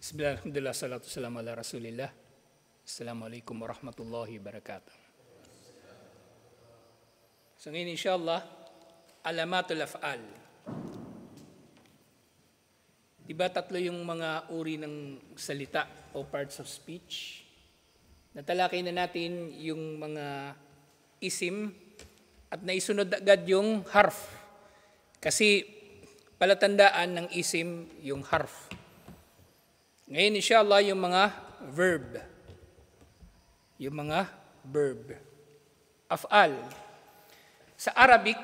Bismillah, alhamdulillah, salatu salam ala rasulillah. Assalamualaikum warahmatullahi wabarakatuh. So ngayon inshallah, alamatul af'al. Diba tatlo yung mga uri ng salita o parts of speech? Natalakay na natin yung mga isim at naisunod agad yung harf. Kasi palatandaan ng isim yung harf. Ngayon inshallah yung mga verb. Yung mga verb. Af'al. Sa Arabic,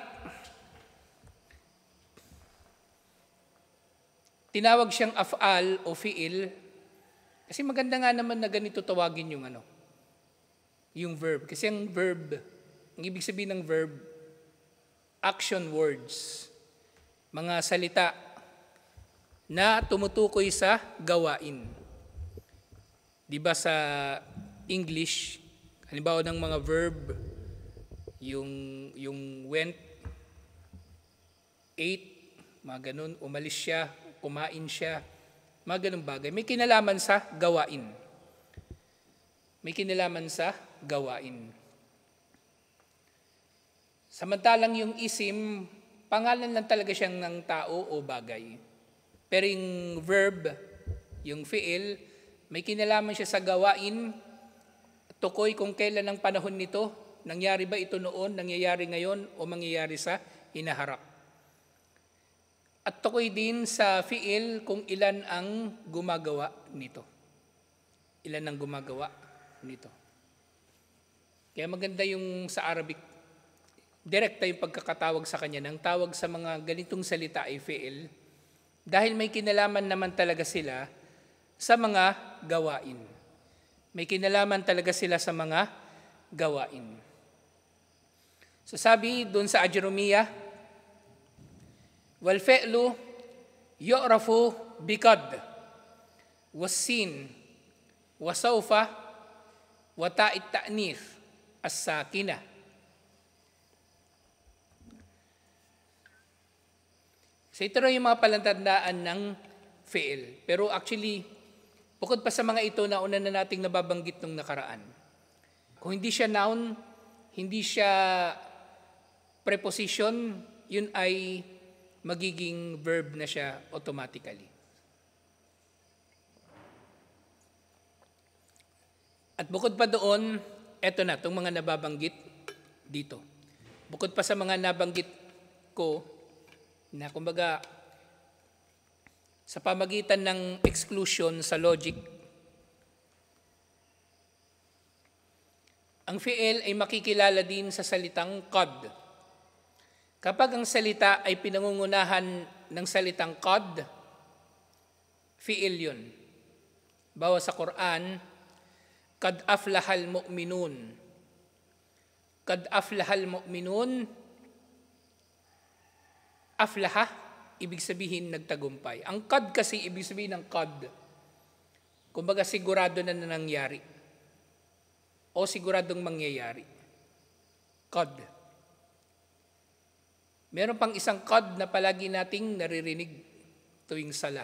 tinawag siyang af'al o fi'il kasi maganda nga naman na ganito tawagin yung verb. Kasi ang verb, ang ibig sabihin ng verb, action words. Mga salita na tumutukoy sa gawain. Di ba sa English, halimbawa ng mga verb, yung went, ate, mga ganun, umalis siya, kumain siya, mga ganun bagay. May kinalaman sa gawain. May kinalaman sa gawain. Samantalang yung isim, pangalan lang talaga siyang ng tao o bagay. Pero yung verb, yung fi'il, may kinalaman siya sa gawain, tukoy kung kailan ang panahon nito, nangyari ba ito noon, nangyayari ngayon, o mangyayari sa hinaharap. At tukoy din sa fi'il kung ilan ang gumagawa nito. Ilan ang gumagawa nito. Kaya maganda yung sa Arabic, direkta yung pagkakatawag sa kanya, ng tawag sa mga ganitong salita ay fi'il, dahil may kinalaman naman talaga sila sa mga gawain. May kinalaman talaga sila sa mga gawain. So sabi doon sa Ajrumiyah, wal fi'lu yu'rafu biqad was-sin wa sawfa wa ta'it ta'nif as-sakinah. So ito rin yung mga palatandaan ng fi'il. Pero actually, bukod pa sa mga ito, nauna na nating nababanggit nung nakaraan. Kung hindi siya noun, hindi siya preposition, yun ay magiging verb na siya automatically. At bukod pa doon, eto na, itong mga nababanggit dito. Bukod pa sa mga nabanggit ko, na kumbaga sa pamagitan ng exclusion sa logic, ang fi'il ay makikilala din sa salitang qad. Kapag ang salita ay pinangungunahan ng salitang qad, fi'il yun. Bawa sa Quran, qad aflahal mu'minun. Qad aflahal mu'minun, aflaha, ibig sabihin nagtagumpay. Ang qad kasi, ibig sabihin ng qad, kumbaga sigurado na nangyari o siguradong mangyayari. Qad. Meron pang isang qad na palagi nating naririnig tuwing sala.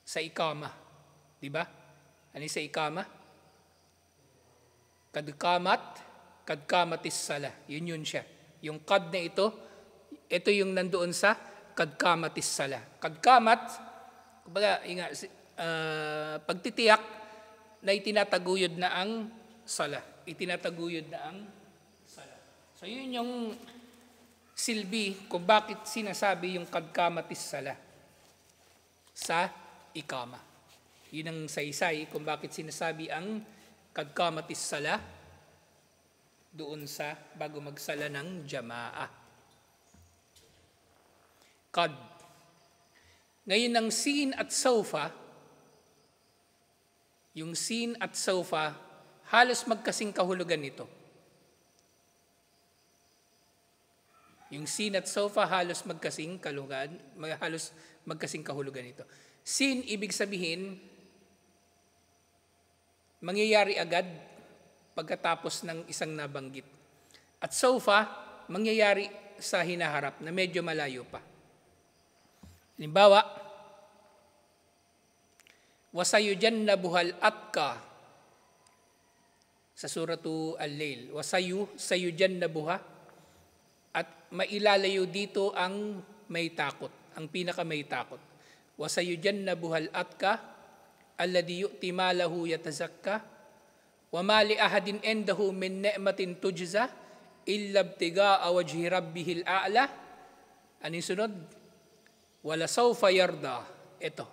Sa ikama. Di ba? Ano sa ikama? Kad kamatis sala. Yun siya. Yung qad na ito yung nandoon sa kadkamatis sala. Kadkamat, kumbaga, pagtitiyak na itinataguyod na ang sala. Itinataguyod na ang sala. So yun yung silbi kung bakit sinasabi yung kadkamatis sala sa ikama. Yun ang saysay kung bakit sinasabi ang kadkamatis sala doon sa bago magsala ng jamaah. Qad. Ngayon ang sin at sawfa, yung sin at sawfa, halos magkasing kahulugan nito. Yung sin at sawfa halos magkasing kahulugan nito. Sin, ibig sabihin, mangyayari agad pagkatapos ng isang nabanggit. At sawfa, mangyayari sa hinaharap na medyo malayo pa. Halimbawa, wasayujannabuhal atka sa suratu Al-Lail. Sayujannabuha, at mailalayo dito ang may takot, ang pinaka may takot. Wasayujannabuhal atka alladhi yu'ti malahu yatazakka wa ma li ahadin indahu min ni'matin tujza illa ibtigaa wajhi rabbihil a'la. Ano yung sunod? Wala sawfa yarda. Ito.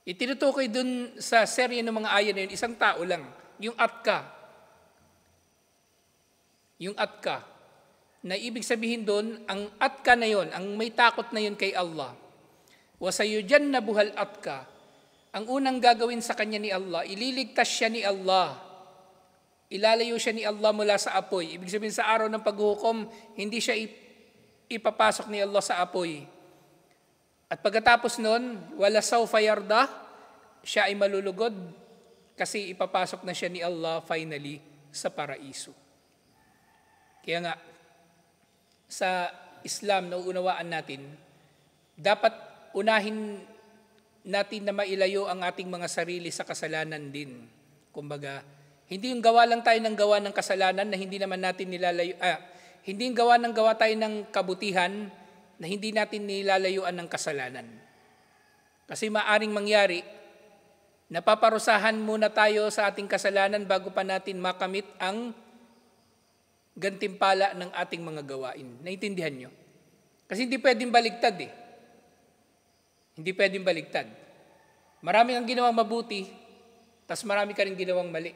Itinutukoy dun sa serye ng mga ayan na yun, isang tao lang, yung atka. Yung atka. Na ibig sabihin dun, ang atka na yun, ang may takot na yun kay Allah. Wasayujannabuhal atka. Ang unang gagawin sa kanya ni Allah, ililigtas siya ni Allah. Ilalayo siya ni Allah mula sa apoy. Ibig sabihin sa araw ng paghukom, hindi siya ipapasok ni Allah sa apoy. At pagkatapos nun, wala sawfa yarda, siya ay malulugod kasi ipapasok na siya ni Allah finally sa paraiso. Kaya nga, sa Islam, nauunawaan natin, dapat unahin natin na mailayo ang ating mga sarili sa kasalanan din. Kumbaga, hindi yung gawa lang tayo ng gawa ng kasalanan na hindi naman natin nilalayo, hindi yung gawa tayo ng kabutihan na hindi natin nilalayuan ng kasalanan. Kasi maaring mangyari, napaparusahan muna tayo sa ating kasalanan bago pa natin makamit ang gantimpala ng ating mga gawain. Naintindihan nyo? Kasi hindi pwedeng baligtad eh. Hindi pwedeng baligtad. Marami kang ginawang mabuti, tas marami ka rin ginawang mali.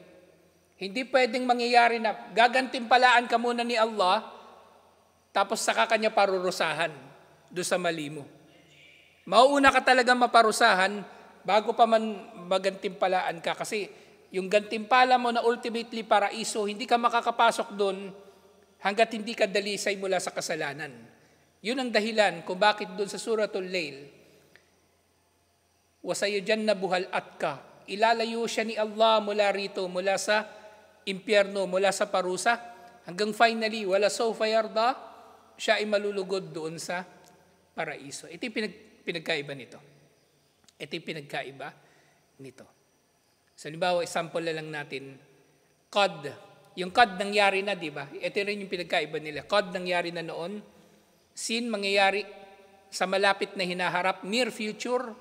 Hindi pwedeng mangyayari na gagantimpalaan ka muna ni Allah, tapos saka kanya parurusahan doon sa mali mo. Mauuna ka talaga maparusahan bago pa man magantimpalaan ka. Kasi yung gantimpala mo na ultimately paraiso, hindi ka makakapasok doon hanggat hindi ka dalisay mula sa kasalanan. Yun ang dahilan kung bakit doon sa Suratul Lail, wasayujannabuhal atka, ilalayo siya ni Allah mula rito, mula sa impyerno, mula sa parusa, hanggang finally, wala sawfa yarda, siya ay malulugod doon sa paraiso. Ito yung pinagkaiba nito. Ito yung pinagkaiba nito. So, halimbawa, example na lang natin, qad. Yung qad nangyari na, di ba? Ito rin yung pinagkaiba nila. Qad nangyari na noon. Sin mangyayari sa malapit na hinaharap, near future.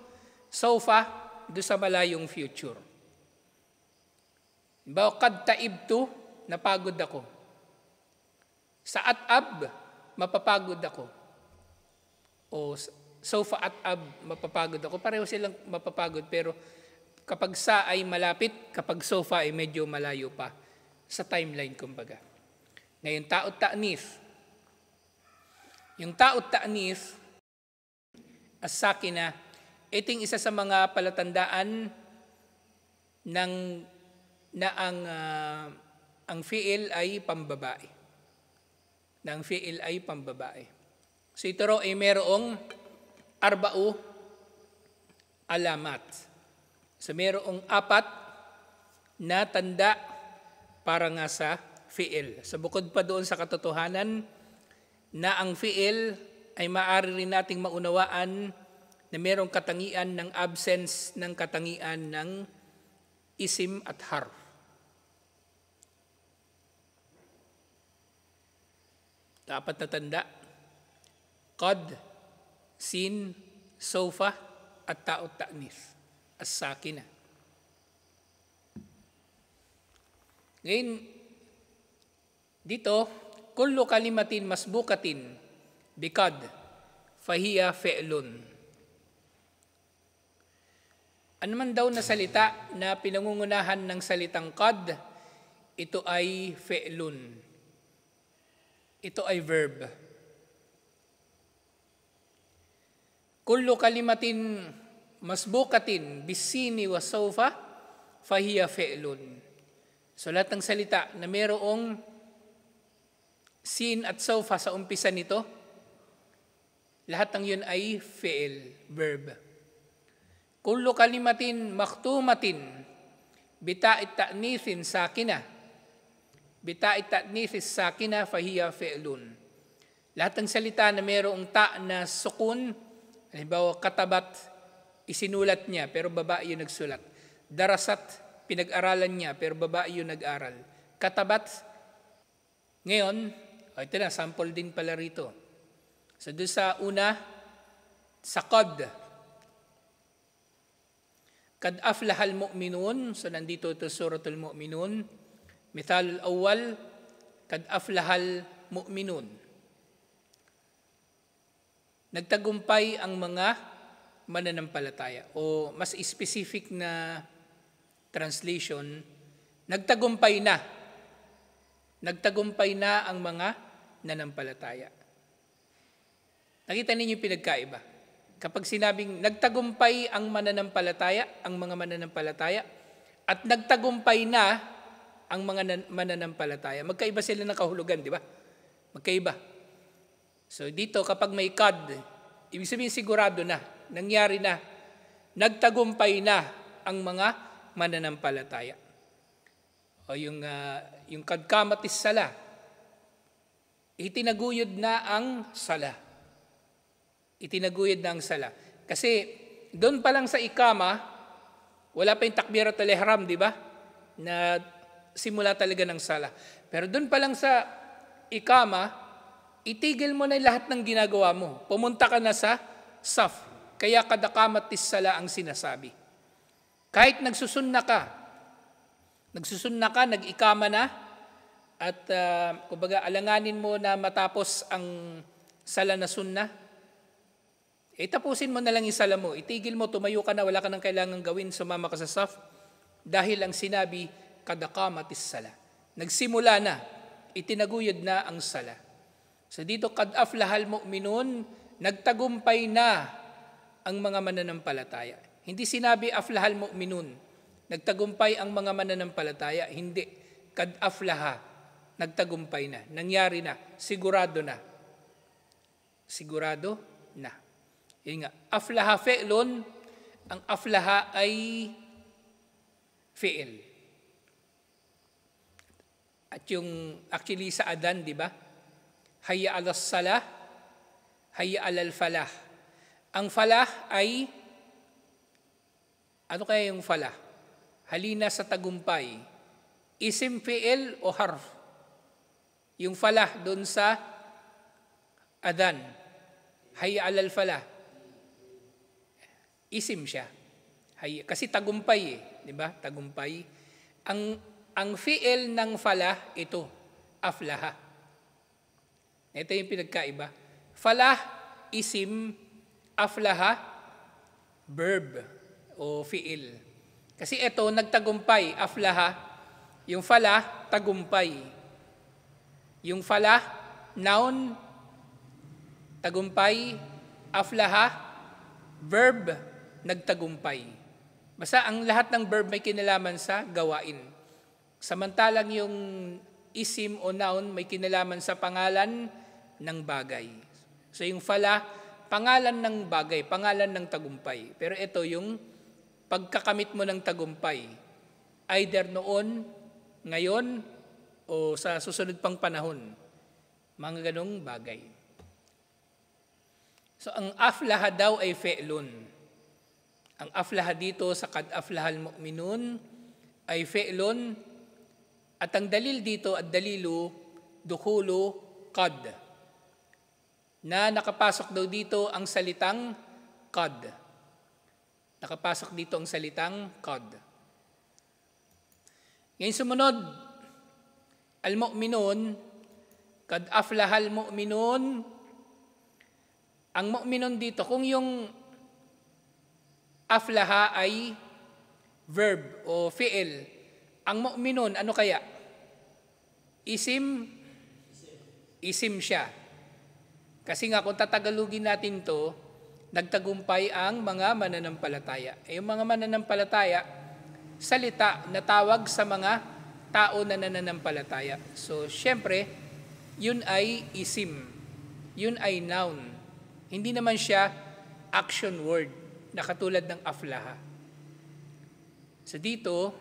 Sawfa, doon sa malayong future. Halimbawa, qad taibtu, napagod ako. Sa at'ab, mapapagod ako. O sawfa at'ab, mapapagod ako. Pareho silang mapapagod, pero kapag sa ay malapit, kapag sawfa ay medyo malayo pa sa timeline, kumbaga. Ngayon, ta'ut ta'nif. Yung ta'ut ta'nif, as-sakina, ito yung isa sa mga palatandaan ng na ang fi'il ay pambabae. Na ang fi'il ay pambabae. So ito ro ay merong arba'u alamat. So merong 4 na tanda para nga sa fi'il. So bukod pa doon sa katotohanan na ang fi'il ay maaari rin nating maunawaan na merong katangian ng absence ng katangian ng isim at harf. Dapat na tanda. Qad, sin, sawfa, at ta'ut ta'nif. As-sakina. Ngayon, dito, kullu kalimatin masbukatin bikad fahiya fi'lun. Ano man daw na salita na pinangungunahan ng salitang qad, ito ay fi'lun. Ito ay verb. Kullu kalimatin masbukatin bisini wa sawfa fahiya fi'lun. So lahat ng salita na mayroong sin at sawfa sa umpisa nito, lahat ng yun ay fi'il, verb. Kullu kalimatin maktumatin bita'it ta'nithin sakina. Bita'it ta'nithin sakina fahiya fi'lun. Lahat ng salita na mayroong ta na sukun, halimbawa katabat, isinulat niya, pero babae yung nagsulat. Darasat, pinag-aralan niya, pero babae yung nag-aral. Katabat, ngayon, ito na, sample din pala rito. So doon sa una, sa qad aflahal mu'minun. So nandito ito suratul mu'minun. Mithalul awwal, kad aflahal mu'minun. Nagtagumpay ang mga mananampalataya. O mas specific na translation, nagtagumpay na. Nagtagumpay na ang mga nanampalataya. Nakita ninyo yung pinagkaiba. Kapag sinabing nagtagumpay ang mananampalataya, ang mga mananampalataya, at nagtagumpay na ang mga mananampalataya, magkaiba sila ng kahulugan, di ba? Magkaiba. So dito, kapag may kad, ibig sabihin sigurado na, nangyari na, nagtagumpay na ang mga mananampalataya. O yung kad kamatis sala, itinaguyod na ang sala. Itinaguyod na ang sala. Kasi doon pa lang sa ikama, wala pa yung takbiratul ihram, di ba? Na simula talaga ng sala. Pero doon pa lang sa ikama, itigil mo na lahat ng ginagawa mo. Pumunta ka na sa saf. Kaya kadakamatis sala ang sinasabi. Kahit nagsusunna ka, nag-ikama na, at kumbaga alanganin mo na matapos ang sala na sunna, tapusin mo na lang yung sala mo. Itigil mo, tumayo ka na, wala ka nang kailangang gawin, sumama ka sa saf. Dahil ang sinabi, kadakamatis sala. Nagsimula na, itinaguyod na ang sala. So dito, kad aflahal mu'minun, nagtagumpay na ang mga mananampalataya. Hindi sinabi aflahal mu'minun, nagtagumpay ang mga mananampalataya. Hindi, kad aflaha, nagtagumpay na, nangyari na, sigurado na. Sigurado na. Yun nga, aflaha fi'lun, ang aflaha ay fi'il. At yung actually sa adan, di ba? Hayya alas salah, hayya alal falah. Ang falah ay, ano kaya yung falah? Halina sa tagumpay. Isim fi'il o harf? Yung falah doon sa adan. Hayya alal falah. Isim siya. Kasi tagumpay di ba? Tagumpay. Ang fi'il ng falah ito, aflaha. Ito yung pinagkaiba. Falah, isim, aflaha, verb o fi'il. Kasi ito, nagtagumpay, aflaha. Yung falah, tagumpay. Yung falah, noun, tagumpay, aflaha, verb, nagtagumpay. Basta ang lahat ng verb may kinalaman sa gawain. Samantalang yung isim o noun may kinalaman sa pangalan ng bagay. So yung falah, pangalan ng bagay, pangalan ng tagumpay. Pero ito yung pagkakamit mo ng tagumpay. Either noon, ngayon, o sa susunod pang panahon. Mga ganong bagay. So ang aflaha daw ay fi'lun. Ang aflaha dito sa kad aflahal mu'minun ay fi'lun, at ang dalil dito at dalilu dukhulu qad. Na nakapasok daw dito ang salitang qad. Nakapasok dito ang salitang qad. Ngayon sumunod, al-mu'minun, kad aflahal mu'minun. Ang mu'minun dito, kung yung aflaha ay verb o fi'il, ang mu'minun, ano kaya? Isim? Isim siya. Kasi nga kung tatagalugin natin to, nagtagumpay ang mga mananampalataya. Yung mga mananampalataya, salita na tawag sa mga tao na nananampalataya. So, syempre, yun ay isim. Yun ay noun. Hindi naman siya action word na katulad ng aflaha. So dito,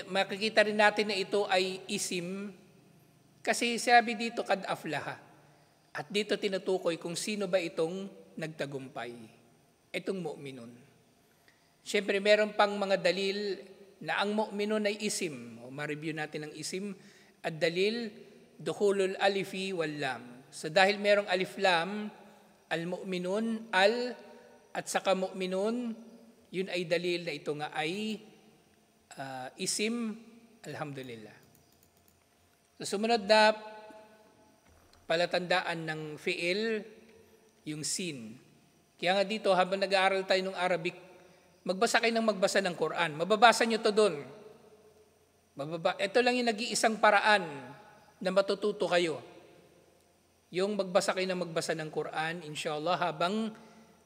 makikita rin natin na ito ay isim kasi sabi dito kad aflaha. At dito tinutukoy kung sino ba itong nagtagumpay. itong mu'minun. Siyempre, meron pang mga dalil na ang mu'minun ay isim. O, ma-review natin ang isim. At dalil, dukhulul alifi wal lam. So dahil merong alif lam, al-mu'minun, al, at saka mu'minun, yun ay dalil na ito nga ay isim, alhamdulillah. So sumunod na palatandaan ng fi'il, yung sin. Kaya nga dito, habang nag-aaral tayo ng Arabic, magbasa kayo ng magbasa ng Quran. Mababasa nyo to doon. Ito lang yung nag-iisang paraan na matututo kayo. Yung magbasa kayo ng magbasa ng Quran, inshallah, habang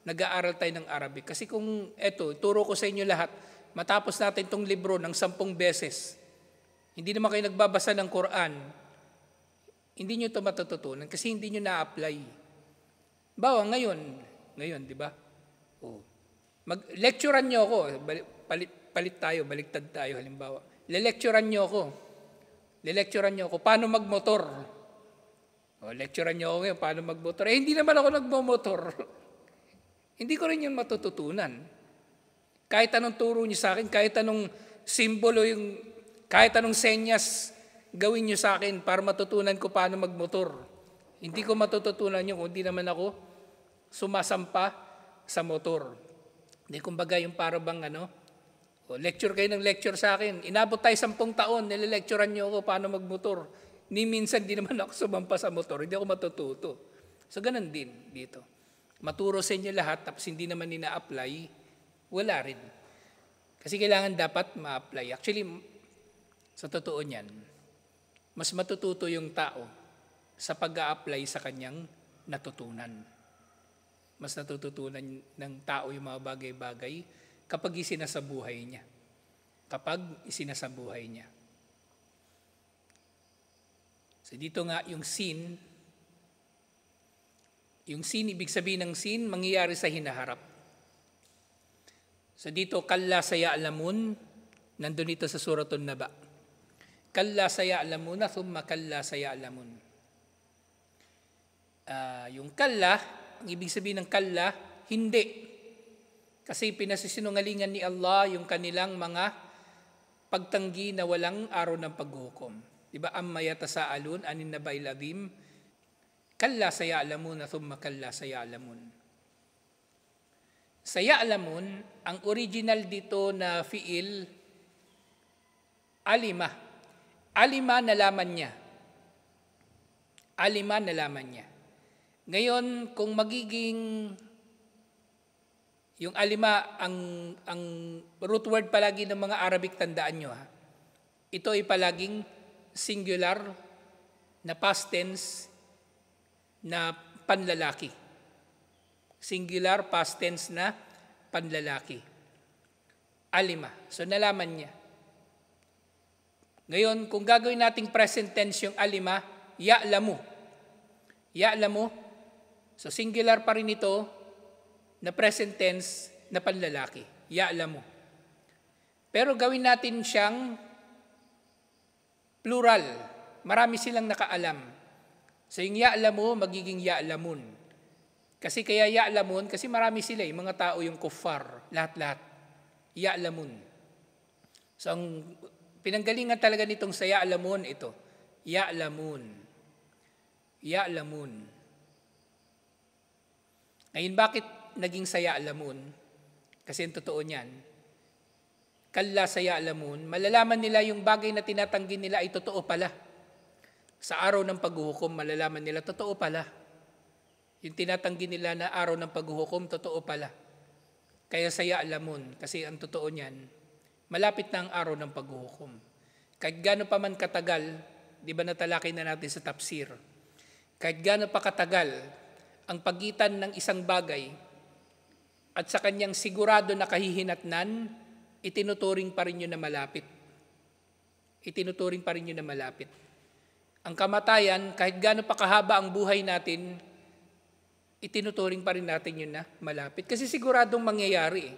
nag-aaral tayo ng Arabic. Kasi kung turo ko sa inyo lahat, matapos natin itong libro ng 10 beses, hindi naman kayo nagbabasa ng Quran, hindi nyo ito matututunan kasi hindi nyo na-apply. Bawa, ngayon, di ba? Lecturean nyo ako, palit tayo, baliktad tayo, halimbawa. Lecturean nyo ako, paano magmotor? Lecturean nyo ako ngayon, paano magmotor? Hindi naman ako nagmomotor. Hindi ko rin yun matututunan. Kahit anong turo nyo sa akin, kahit anong simbolo, kahit anong senyas gawin nyo sa akin para matutunan ko paano magmotor. Hindi ko matututunan yun kung hindi naman ako sumasampa sa motor. Hindi, kumbaga yung para bang lecture kayo ng lecture sa akin. Inabot tayo 10 taon, nililecturean nyo ako paano magmotor. Ni minsan di naman ako sumampa sa motor, hindi ako matututo. So ganun din dito. Maturo sa inyo lahat, tapos hindi naman nina-apply, wala rin. Kasi kailangan dapat ma-apply. Actually, sa totoo niyan, mas matututo yung tao sa pag-a-apply sa kanyang natutunan. Mas natututunan ng tao yung mga bagay-bagay kapag isinasabuhay niya. So dito nga yung sin, ibig sabihin ng sin, mangyayari sa hinaharap. So dito, kalla saya'lamun, nandun ito sa Suratun Naba. Kalla saya'lamuna, thumma kalla saya'lamun. Yung kalla, ang ibig sabihin ng kalla, hindi. Kasi pinasisinungalingan ni Allah yung kanilang mga pagtanggi na walang araw ng paghukom. Diba? Amma yatasaalun anin naba'il azim. Kalla saya'lamun, thumma kalla saya'lamun. Saya'lamun, ang original dito na fi'il, alima. Alima nalaman niya. Ngayon, kung magiging yung alima, ang root word palagi ng mga Arabic, tandaan nyo ito ay palaging singular na past tense na panlalaki. Singular past tense na panlalaki. Alima. So nalaman niya. Ngayon, kung gagawin nating present tense yung alima, ya'lamu. So singular pa rin ito na present tense na panlalaki. Ya'lamu. Pero gawin natin siyang plural. Marami silang nakaalam. So yung ya'lamu, magiging ya'lamun. Kasi kaya ya'lamun, kasi marami sila, yung mga tao, yung kuffar, lahat-lahat. Ya'lamun. So ang pinanggalingan talaga nitong sa ya'lamun, ito. Ya'lamun. Ngayon, bakit naging sa ya'lamun? Kasi ang totoo niyan, kalla sa ya'lamun, malalaman nila yung bagay na tinatanggi nila ay totoo pala. Sa araw ng paghuhukom, malalaman nila, totoo pala. Yung tinatanggi nila na araw ng paghuhukom, totoo pala. Kaya sa ya'lamun, kasi ang totoo niyan, malapit na ang araw ng paghuhukom. Kahit gaano pa man katagal, di ba natalakay na natin sa tafsir, kahit gaano pa katagal ang pagitan ng isang bagay at sa kanyang sigurado na kahihinatnan, itinuturing pa rin yun na malapit. Ang kamatayan, kahit gaano pa kahaba ang buhay natin, itinuturing pa rin natin yun na malapit. Kasi siguradong mangyayari.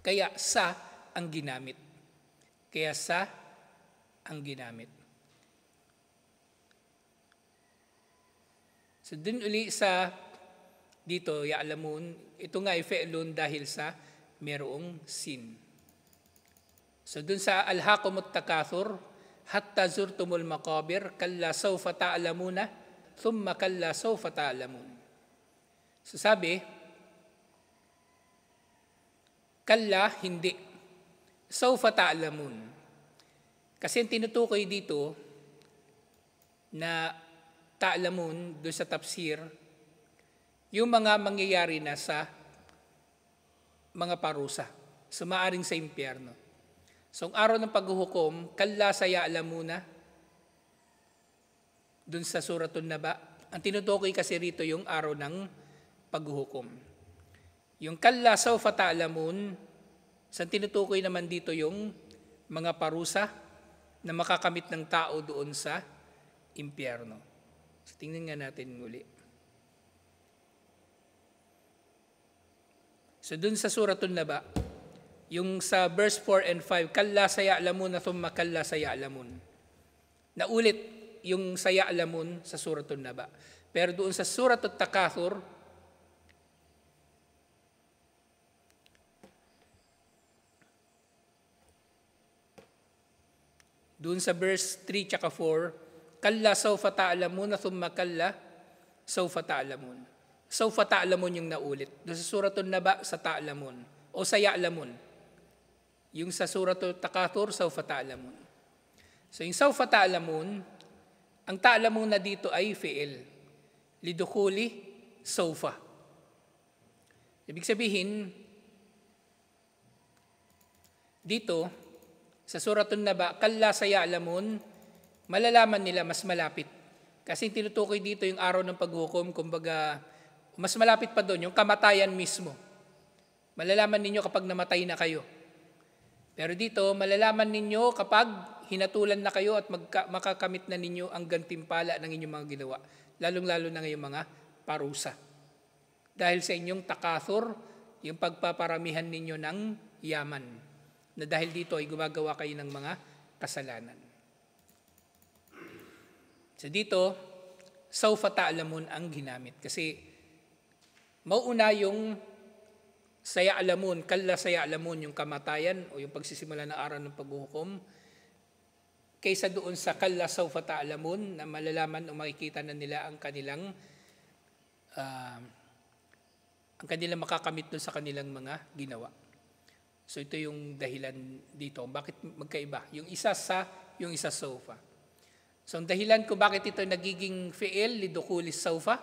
Kaya sa ang ginamit. So dun uli sa Dito, ya'lamun, ito nga ay fe'lun dahil sa merong sin. So dun sa alhaqumut takathur, hatta zurtumul maqabir, kalla sawfa ta'lamuna, thumma kalla sawfa ta'lamun. So sabi, kalla, hindi. Sawfa ta'lamun. Kasi tinutukoy dito na ta'lamun doon sa tafsir, yung mga mangyayari na sa mga parusa. So maaring sa impyerno. So ang araw ng paghuhukom, kalla sa ya'lamuna, doon sa Suratun Naba, ang tinutukoy kasi rito yung araw ng paghuhukom. Yung kalla sawfa ta'lamun, sa tinutukoy naman dito yung mga parusa na makakamit ng tao doon sa impyerno. So tingnan nga natin muli. So dun sa Suratun Naba, yung sa verse 4 and 5, kalla sa ya'lamun thumma kalla sa ya'lamun. Naulit yung sa ya'lamun sa Suratun Naba. Pero doon sa Suratut Takathur, doon sa verse 3 tsaka 4, kalla sawfa ta'lamun thumma kalla sawfa ta'lamun. Sawfa ta'lamun yung naulit. Doon sa Suratun Naba, sa ta'lamun. O sa ya'lamun. Yung sa Suratul Takathur, sawfa ta'lamun. So yung sawfa ta'lamun, ang ta'lamun na dito ay fi'il. Lidukhuli sawfa. Ibig sabihin, dito, sa Suratun Naba, kalla sa ya'lamun, malalaman nila mas malapit. Kasi tinutukoy dito yung araw ng paghukom, kumbaga, mas malapit pa doon, yung kamatayan mismo. Malalaman ninyo kapag namatay na kayo. Pero dito, malalaman ninyo kapag hinatulan na kayo at makakamit na ninyo ang gantimpala ng inyong mga ginawa. Lalong-lalo na ngayong mga parusa. Dahil sa inyong takathur, yung pagpaparamihan ninyo ng yaman. Na dahil dito ay gumagawa kayo ng mga kasalanan. So dito, sawfa ta'lamun ang ginamit. Kasi mauuna yung sa ya'lamun, kalla sa ya'lamun, yung kamatayan o yung pagsisimula ng araw ng paghuhukom, kaysa doon sa kalla sawfa ta'lamun na malalaman o makikita na nila ang kanilang makakamit doon sa kanilang mga ginawa. So ito yung dahilan dito. Bakit magkaiba? Yung isa sawfa. So ang dahilan ko bakit ito nagiging fi'il lidukulis sawfa,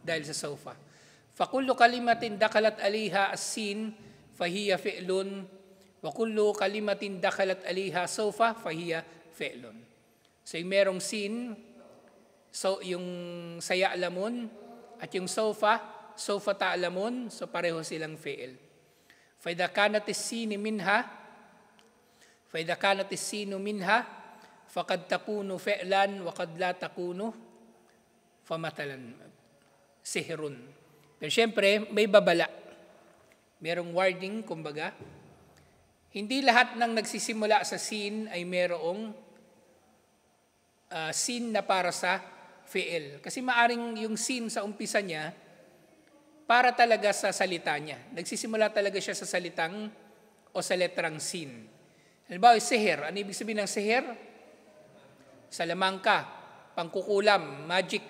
dahil sa sawfa. Fakullu kalimatin dakalat aliha as-sin fahiya fi'lun wa kullu kalimatin dakalat aliha sawfa fahiya fi'lun. So yung merong sin, so yung sa ya'lamun at yung sawfa ta'lamun, so pareho silang fi'il. فإذا كانت السين منها فقد تكون فعلا وقد لا تكون فمثلا سحر. Pero syempre may babala. Merong wording, kumbaga. Hindi lahat ng nagsisimula sa sin ay merong sin na para sa fi'il. Kasi maaring yung sin sa umpisa niya para talaga sa salita niya. Nagsisimula talaga siya sa salitang o sa letrang sin. Halimbawa, sihir. Ano ibig sabihin ng sihir? Salamangka, pangkukulam, magic.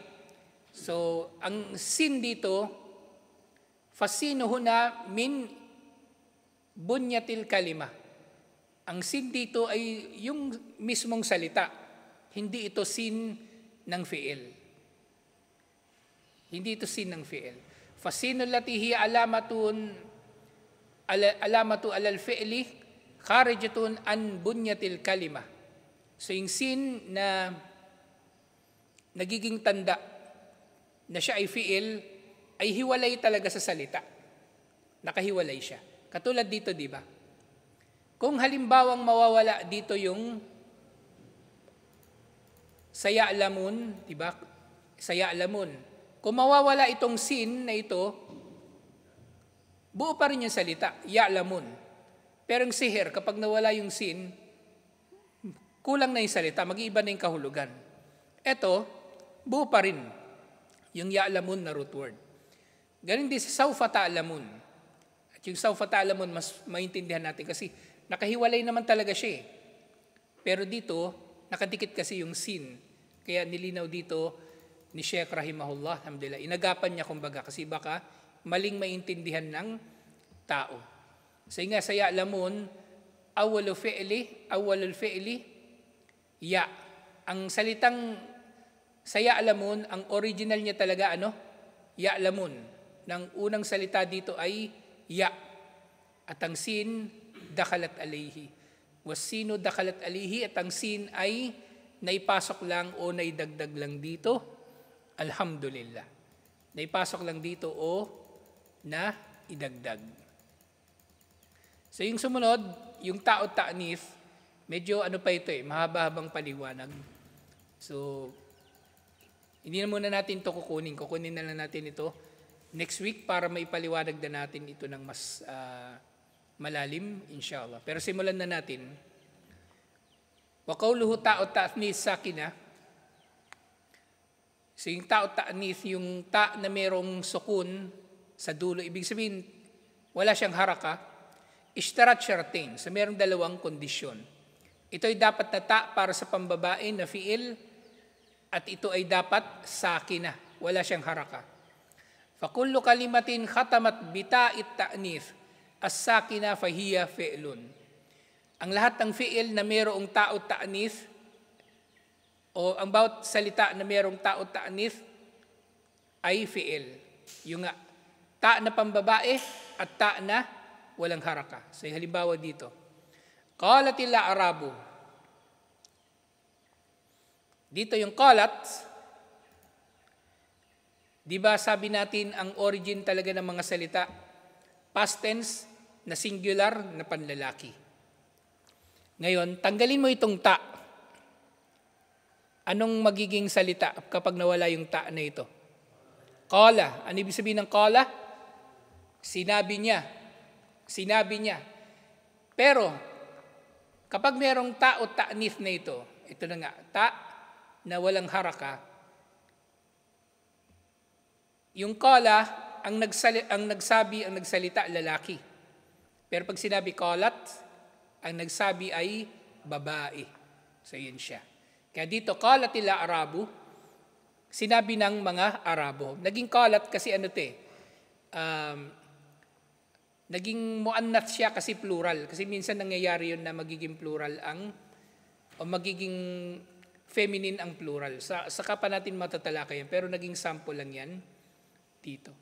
So, ang sin dito, fasino huna min bunyatil kalima. Ang sin dito ay yung mismong salita. Hindi ito sin ng fi'il. Hindi ito sin ng fi'il. Fasino lati hiya alamatu alal fi'li kharijatun an bunyatil kalima. So yung sin na nagiging tanda na siya ay fi'il ay hiwalay talaga sa salita. Nakahiwalay siya. Katulad dito, di ba? Kung halimbawang mawawala dito yung sa ya'lamun, di ba? Sa ya'lamun. Kung mawawala itong sin na ito, buo pa rin yung salita, ya'lamun. Pero yung sihir, kapag nawala yung sin, kulang na yung salita, mag-iiba na yung kahulugan. Ito, buo pa rin yung ya'lamun na root word. Ganun din sa sawfa ta'lamun. At yung sawfa ta'lamun, mas maintindihan natin kasi nakahiwalay naman talaga siya eh. Pero dito, nakadikit kasi yung sin. Kaya nilinaw dito ni Sheikh rahimahullah, alhamdulillah. Inagapan niya kumbaga kasi baka maling maintindihan ng tao. So nga sa ya'lamun, awwalul fi'li, ya. Ang salitang sa ya'lamun, ang original niya talaga ya'lamun. Nang unang salita dito ay ya. At ang sin, dakhalat alayhi. Wasino dakhalat alayhi, at ang sin ay naipasok lang o naidagdag lang dito. Alhamdulillah. Naipasok lang dito o na idagdag. So yung sumunod, yung ta'o ta'nif, medyo pa ito mahaba-habang paliwanag. So, hindi na muna natin ito kukunin. Kukunin na lang natin ito next week para maipaliwanag na natin ito ng mas malalim, inshallah. Pero simulan na natin. Wa qawluhu ta'o ta'nif sakina. So yung ta'o ta'nif, yung ta na merong sukun sa dulo, ibig sabihin, wala siyang haraka, ishtarat syaratain. So merong dalawang kondisyon. Ito ay dapat na ta para sa pambabae na fi'il, at ito ay dapat sakina, wala siyang haraka. Fakullu kalimatin khatamat bita'it ta'nif, as-sakina fahiya fi'lun. Ang lahat ng fi'il na mayroong ta'o ta'nif, o ang bawat salita na mayroong ta'o ta'nif, ay fi'il. Yung nga, ta na pambabae at ta na walang haraka. So halimbawa dito, qalatil a'rabu. Dito yung qalat, di ba sabi natin ang origin talaga ng mga salita, past tense na singular na panlalaki. Ngayon, tanggalin mo itong ta. Anong magiging salita kapag nawala yung ta na ito? Qala. Ano ibig sabihin ng qala? Sinabi niya. Sinabi niya. Pero, kapag merong ta o ta'nif na ito na nga, ta na walang haraka, yung qala, ang nagsalita, lalaki. Pero pag sinabi qalat, ang nagsabi ay babae. So yun siya. Kaya dito, qalatil a'rabu, sinabi ng mga Arabo. Naging qalat kasi naging muannath siya kasi plural. Kasi minsan nangyayari yun na magiging plural o magiging feminine ang plural. Saka pa natin matatalakayan, pero naging sample lang yan dito.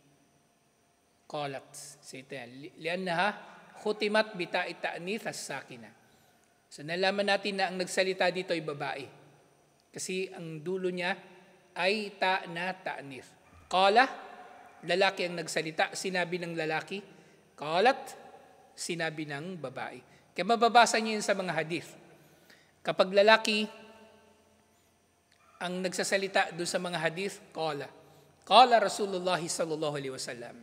Qalat. So ito yan. Liannaha khutimat bita'it ta'nif as-sakina. So nalaman natin na ang nagsalita dito ay babae. Kasi ang dulo niya ay ta na ta'nif. Qala, lalaki ang nagsalita, sinabi ng lalaki. Qalat, sinabi ng babae. Kaya mababasa niyo yun sa mga hadith. Kapag lalaki ang nagsasalita doon sa mga hadith, qala. Qala Rasulullah sallallahu alaihi wasallam.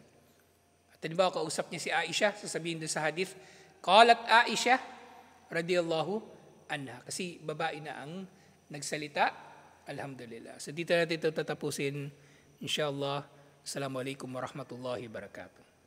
At halimbawa, kausap niya si Aisha, sasabihin doon sa hadith, qalat Aisha radiyallahu anha. Kasi babae na ang nagsalita, alhamdulillah. So dito natin ito tatapusin, inshallah. Assalamualaikum warahmatullahi wabarakatuh.